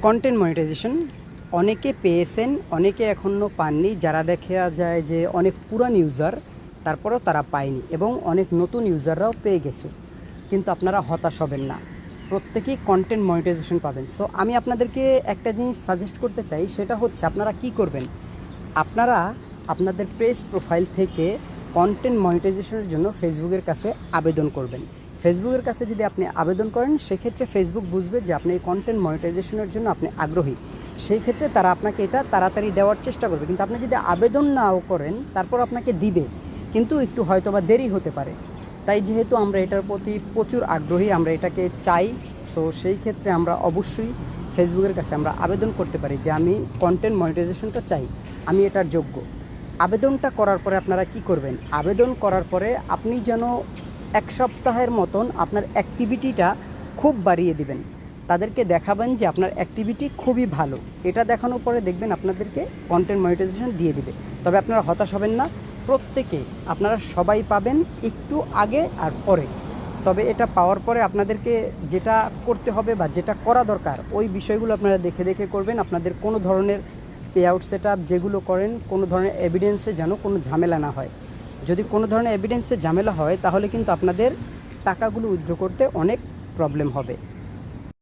Content monetization অনেকে পেয়েছেন, অনেকে এখনও পাননি। যারা দেখা যায় যে অনেক পুরান ইউজার, তারপরেও তারা পায়নি, এবং অনেক নতুন ইউজাররাও পেয়ে গেছে। কিন্তু আপনারা হতাশ হবেন না, প্রত্যেকেই কন্টেন্ট মনিটাইজেশন পাবেন। সো আমি আপনাদেরকে একটা জিনিস সাজেস্ট করতে চাই, সেটা হচ্ছে আপনারা কি করবেন। আপনারা আপনাদের পেজ প্রোফাইল থেকে কন্টেন্ট মনিটাইজেশনের জন্য ফেসবুকের কাছে আবেদন করবেন। ফেসবুকের কাছে যদি আপনি আবেদন করেন, সেক্ষেত্রে ফেসবুক বুঝবে যে আপনি এই কন্টেন্ট মনিটাইজেশনের জন্য আপনি আগ্রহী। সেই ক্ষেত্রে তারা আপনাকে এটা তাড়াতাড়ি দেওয়ার চেষ্টা করবে। কিন্তু আপনি যদি আবেদন নাও করেন, তারপর আপনাকে দিবে, কিন্তু একটু হয়তো বা দেরি হতে পারে। তাই যেহেতু আমরা এটার প্রতি প্রচুর আগ্রহী, আমরা এটাকে চাই, সো সেই ক্ষেত্রে আমরা অবশ্যই ফেসবুকের কাছে আমরা আবেদন করতে পারি যে আমি কন্টেন্ট মনিটাইজেশনটা চাই, আমি এটার যোগ্য। আবেদনটা করার পরে আপনারা কি করবেন, আবেদন করার পরে আপনি যেন 1 সপ্তাহের মতন আপনার অ্যাক্টিভিটিটা খুব বাড়িয়ে দিবেন, তাদেরকে দেখাবেন যে আপনার অ্যাক্টিভিটি খুবই ভালো। এটা দেখানোর পরে দেখবেন আপনাদেরকে কন্টেন্ট মনিটাইজেশন দিয়ে দিবে। তবে আপনারা হতাশ হবেন না, প্রত্যেকে আপনারা সবাই পাবেন, একটু আগে আর পরে। তবে এটা পাওয়ার পরে আপনাদেরকে যেটা করতে হবে বা যেটা করা দরকার, ওই বিষয়গুলো আপনারা দেখে দেখে করবেন। আপনাদের কোনো ধরনের পে আউট সেট আপ যেগুলো করেন, কোনো ধরনের এভিডেন্সে যেন কোনো ঝামেলা না হয়। যদি কোনো ধরনের এভিডেন্সে ঝামেলা হয়, তাহলে কিন্তু আপনাদের টাকাগুলো উইথড্র করতে অনেক প্রবলেম হবে।